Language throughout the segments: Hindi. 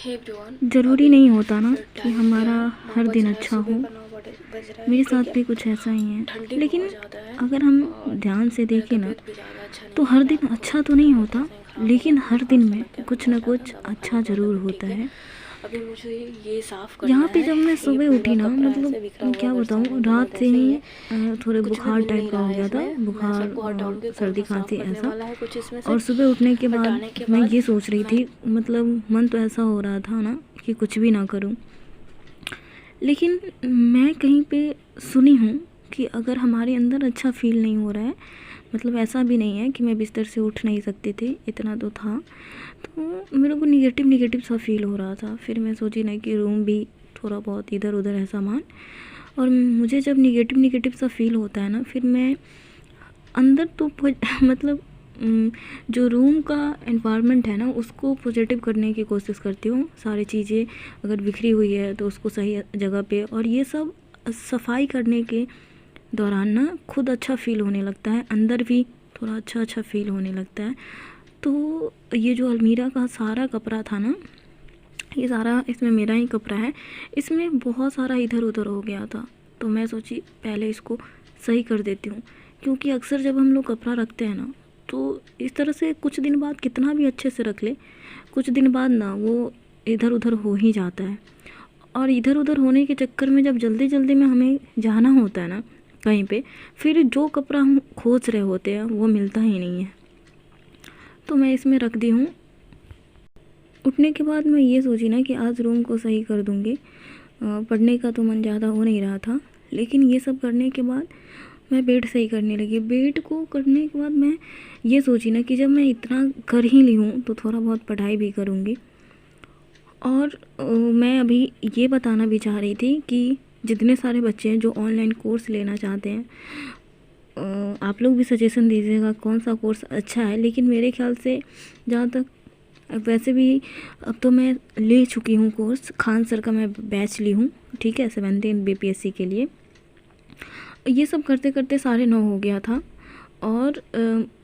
ज़रूरी नहीं होता ना कि हमारा हर दिन अच्छा हो। मेरे साथ भी कुछ ऐसा ही है, लेकिन अगर हम ध्यान से देखें ना तो हर दिन अच्छा तो नहीं होता, लेकिन हर दिन में कुछ ना कुछ अच्छा ज़रूर होता है। अभी मुझे ये साफ करना यहाँ पे है। जब मैं ये सुबह पूरा उठी ना, कपड़ा मतलब ऐसे बिखरा हुआ क्या अगर बताऊँ, सामने रात बहुत से ऐसे ही ही है, थोड़े कुछ भी बुखार घुल टाइप नहीं का रहा हो है गया था, इसमें। मैं बुखार सबको और हटाऊंगी, कौन सर्दी सा साफ खांसी करने ऐसा। वाला है कुछ इसमें से। और सुबह उठने के बाद हटाने के मैं बाद ये सोच रही मैं थी, मतलब मन तो ऐसा हो रहा था ना कि कुछ भी ना करूं, लेकिन मैं कहीं पे सुनी हूँ कि अगर हमारे अंदर अच्छा फ़ील नहीं हो रहा है, मतलब ऐसा भी नहीं है कि मैं बिस्तर से उठ नहीं सकती थी, इतना तो था, तो मेरे को निगेटिव निगेटिव सा फ़ील हो रहा था। फिर मैं सोची ना कि रूम भी थोड़ा बहुत इधर उधर है सामान, और मुझे जब निगेटिव निगेटिव सा फ़ील होता है ना, फिर मैं अंदर तो मतलब जो रूम का एनवायरनमेंट है ना उसको पॉजिटिव करने की कोशिश करती हूँ। सारी चीज़ें अगर बिखरी हुई है तो उसको सही जगह पे, और ये सब सफाई करने के दौरान ना खुद अच्छा फ़ील होने लगता है, अंदर भी थोड़ा अच्छा अच्छा फ़ील होने लगता है। तो ये जो अलमीरा का सारा कपड़ा था ना, ये सारा इसमें मेरा ही कपड़ा है, इसमें बहुत सारा इधर उधर हो गया था। तो मैं सोची पहले इसको सही कर देती हूँ, क्योंकि अक्सर जब हम लोग कपड़ा रखते हैं ना तो इस तरह से कुछ दिन बाद कितना भी अच्छे से रख ले, कुछ दिन बाद ना वो इधर उधर हो ही जाता है। और इधर उधर होने के चक्कर में जब जल्दी जल्दी में हमें जाना होता है ना कहीं पे, फिर जो कपड़ा हम खोज रहे होते हैं वो मिलता ही नहीं है। तो मैं इसमें रख दी हूँ। उठने के बाद मैं ये सोची ना कि आज रूम को सही कर दूँगी। पढ़ने का तो मन ज़्यादा हो नहीं रहा था, लेकिन ये सब करने के बाद मैं बेड सही करने लगी। बेड को करने के बाद मैं ये सोची ना कि जब मैं इतना कर ही ली हूँ तो थोड़ा बहुत पढ़ाई भी करूँगी। और मैं अभी ये बताना भी चाह रही थी कि जितने सारे बच्चे हैं जो ऑनलाइन कोर्स लेना चाहते हैं, आप लोग भी सजेशन दीजिएगा कौन सा कोर्स अच्छा है। लेकिन मेरे ख्याल से जहाँ तक, वैसे भी अब तो मैं ले चुकी हूँ कोर्स, खान सर का मैं बैच ली हूँ, ठीक है, 17 बीपीएससी के लिए। ये सब करते करते 9:30 हो गया था। और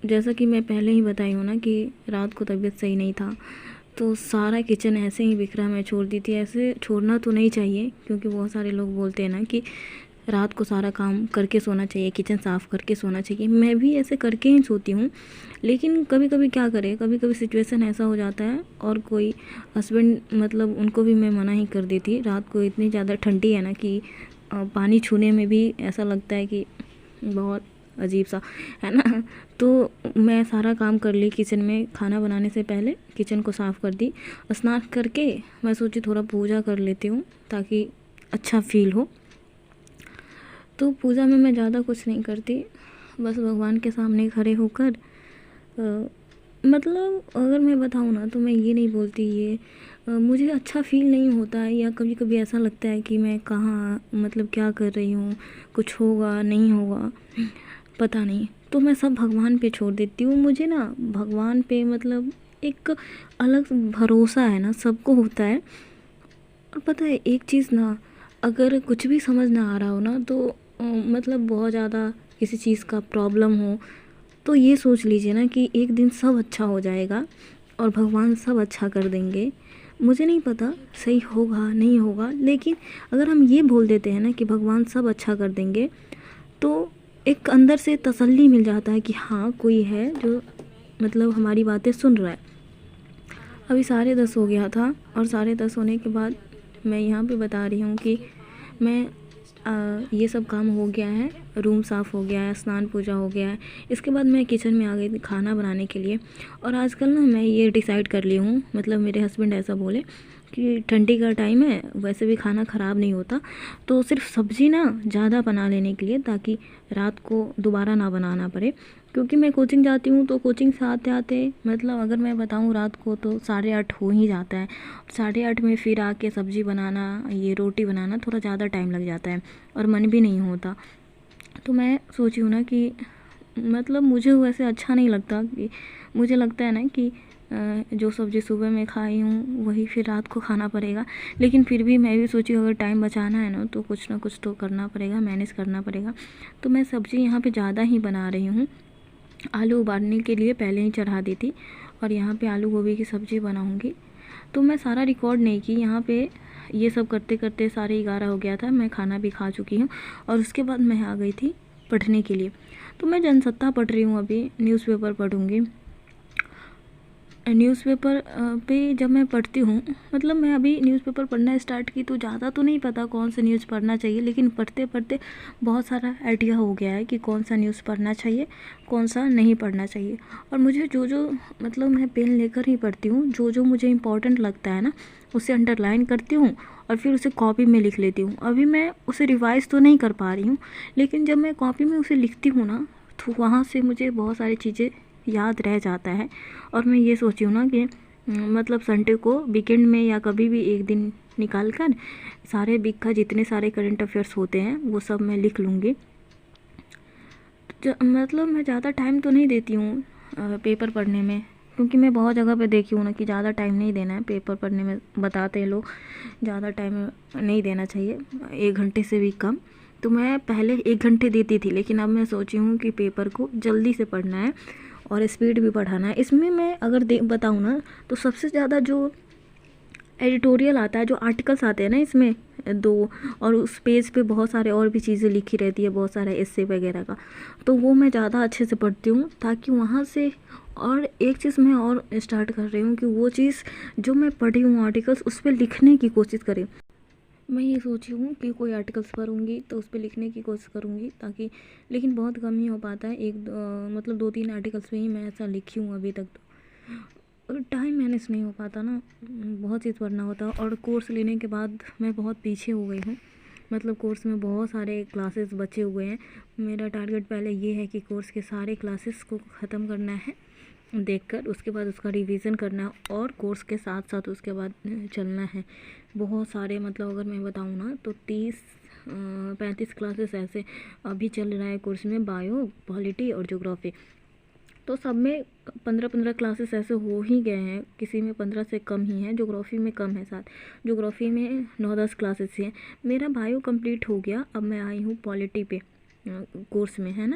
जैसा कि मैं पहले ही बताई हूँ ना कि रात को तबीयत सही नहीं था, तो सारा किचन ऐसे ही बिखरा मैं छोड़ दी थी। ऐसे छोड़ना तो नहीं चाहिए, क्योंकि बहुत सारे लोग बोलते हैं ना कि रात को सारा काम करके सोना चाहिए, किचन साफ़ करके सोना चाहिए। मैं भी ऐसे करके ही सोती हूँ, लेकिन कभी कभी क्या करें, कभी कभी सिचुएशन ऐसा हो जाता है, और कोई हस्बैंड, मतलब उनको भी मैं मना ही कर देती। रात को इतनी ज़्यादा ठंडी है ना कि पानी छूने में भी ऐसा लगता है कि बहुत अजीब सा है ना। तो मैं सारा काम कर ली किचन में, खाना बनाने से पहले किचन को साफ़ कर दी। स्नान करके मैं सोची थोड़ा पूजा कर लेती हूँ ताकि अच्छा फील हो। तो पूजा में मैं ज़्यादा कुछ नहीं करती, बस भगवान के सामने खड़े होकर मतलब अगर मैं बताऊँ ना तो मैं ये नहीं बोलती ये मुझे अच्छा फ़ील नहीं होता है, या कभी कभी ऐसा लगता है कि मैं कहाँ, मतलब क्या कर रही हूँ, कुछ होगा नहीं होगा पता नहीं, तो मैं सब भगवान पे छोड़ देती हूँ। मुझे ना भगवान पे मतलब एक अलग भरोसा है ना, सबको होता है। और पता है एक चीज़ ना, अगर कुछ भी समझ ना आ रहा हो ना तो मतलब बहुत ज़्यादा किसी चीज़ का प्रॉब्लम हो, तो ये सोच लीजिए ना कि एक दिन सब अच्छा हो जाएगा और भगवान सब अच्छा कर देंगे। मुझे नहीं पता सही होगा नहीं होगा, लेकिन अगर हम ये बोल देते हैं ना कि भगवान सब अच्छा कर देंगे, तो एक अंदर से तसल्ली मिल जाता है कि हाँ कोई है जो मतलब हमारी बातें सुन रहा है। अभी 10:30 हो गया था, और 10:30 होने के बाद मैं यहाँ पे बता रही हूँ कि मैं ये सब काम हो गया है, रूम साफ़ हो गया है, स्नान पूजा हो गया है। इसके बाद मैं किचन में आ गई थी खाना बनाने के लिए। और आजकल ना मैं ये डिसाइड कर ली हूँ, मतलब मेरे हस्बैंड ऐसा बोले कि ठंडी का टाइम है, वैसे भी खाना ख़राब नहीं होता, तो सिर्फ सब्ज़ी ना ज़्यादा बना लेने के लिए, ताकि रात को दोबारा ना बनाना पड़े। क्योंकि मैं कोचिंग जाती हूँ, तो कोचिंग से आते आते मतलब अगर मैं बताऊँ रात को तो 8:30 हो ही जाता है। 8:30 में फिर आके सब्ज़ी बनाना, ये रोटी बनाना थोड़ा ज़्यादा टाइम लग जाता है, और मन भी नहीं होता। तो मैं सोची हूँ ना कि मतलब मुझे वैसे अच्छा नहीं लगता, कि मुझे लगता है ना कि जो सब्ज़ी सुबह में खाई हूँ वही फिर रात को खाना पड़ेगा। लेकिन फिर भी मैं भी सोची अगर टाइम बचाना है ना तो कुछ ना कुछ तो करना पड़ेगा, मैनेज करना पड़ेगा। तो मैं सब्ज़ी यहाँ पे ज़्यादा ही बना रही हूँ। आलू उबालने के लिए पहले ही चढ़ा दी थी, और यहाँ पे आलू गोभी की सब्ज़ी बनाऊँगी। तो मैं सारा रिकॉर्ड नहीं की यहाँ पे। ये सब करते करते साढ़े 11 हो गया था, मैं खाना भी खा चुकी हूँ और उसके बाद मैं आ गई थी पढ़ने के लिए। तो मैं जनसत्ता पढ़ रही हूँ, अभी न्यूज़पेपर पढ़ूँगी। न्यूज़पेपर पे जब मैं पढ़ती हूँ, मतलब मैं अभी न्यूज़पेपर पढ़ना स्टार्ट की तो ज़्यादा तो नहीं पता कौन सा न्यूज़ पढ़ना चाहिए, लेकिन पढ़ते पढ़ते बहुत सारा आइडिया हो गया है कि कौन सा न्यूज़ पढ़ना चाहिए, कौन सा नहीं पढ़ना चाहिए। और मुझे जो जो मतलब मैं पेन लेकर ही पढ़ती हूँ, जो जो मुझे इम्पोर्टेंट लगता है ना उसे अंडरलाइन करती हूँ और फिर उसे कॉपी में लिख लेती हूँ। अभी मैं उसे रिवाइज़ तो नहीं कर पा रही हूँ, लेकिन जब मैं कॉपी में उसे लिखती हूँ ना तो वहाँ से मुझे बहुत सारी चीज़ें याद रह जाता है। और मैं ये सोची हूँ ना कि मतलब संडे को वीकेंड में या कभी भी एक दिन निकाल कर सारे वीक का जितने सारे करंट अफेयर्स होते हैं वो सब मैं लिख लूँगी। मतलब मैं ज़्यादा टाइम तो नहीं देती हूँ पेपर पढ़ने में, क्योंकि मैं बहुत जगह पे देखी हूँ ना कि ज़्यादा टाइम नहीं देना है पेपर पढ़ने में। बताते हैं लोग ज़्यादा टाइम नहीं देना चाहिए, 1 घंटे से भी कम। तो मैं पहले 1 घंटे देती थी, लेकिन अब मैं सोची हूँ कि पेपर को जल्दी से पढ़ना है और स्पीड भी बढ़ाना है। इसमें मैं अगर बताऊँ ना तो सबसे ज़्यादा जो एडिटोरियल आता है, जो आर्टिकल्स आते हैं ना इसमें 2, और उस पेज पे बहुत सारे और भी चीज़ें लिखी रहती है, बहुत सारा एस्से वगैरह का, तो वो मैं ज़्यादा अच्छे से पढ़ती हूँ ताकि वहाँ से। और एक चीज़ मैं और स्टार्ट कर रही हूँ कि वो चीज़ जो मैं पढ़ी हूँ आर्टिकल्स उस पर लिखने की कोशिश करें। मैं ये सोची हूँ कि कोई आर्टिकल्स पढ़ूँगी तो उस पर लिखने की कोशिश करूँगी, ताकि, लेकिन बहुत कम ही हो पाता है। मतलब 2-3 आर्टिकल्स में ही मैं ऐसा लिखी हूँ अभी तक। तो और टाइम मैनेज नहीं हो पाता ना, बहुत चीज़ पढ़ना होता है। और कोर्स लेने के बाद मैं बहुत पीछे हो गई हूँ, मतलब कोर्स में बहुत सारे क्लासेस बचे हुए हैं। मेरा टारगेट पहले ये है कि कोर्स के सारे क्लासेस को ख़त्म करना है देखकर, उसके बाद उसका रिवीजन करना है और कोर्स के साथ साथ उसके बाद चलना है। बहुत सारे, मतलब अगर मैं बताऊँ ना तो 30-35 क्लासेस ऐसे अभी चल रहा है कोर्स में, बायो, पॉलिटी और ज्योग्राफी। तो सब में 15-15 क्लासेस ऐसे हो ही गए हैं, किसी में 15 से कम ही हैं, ज्योग्राफी में कम है। साथ ज्योग्राफी में 9-10 क्लासेस हैं। मेरा बायो कंप्लीट हो गया, अब मैं आई हूँ पॉलिटी पे कोर्स में, है ना।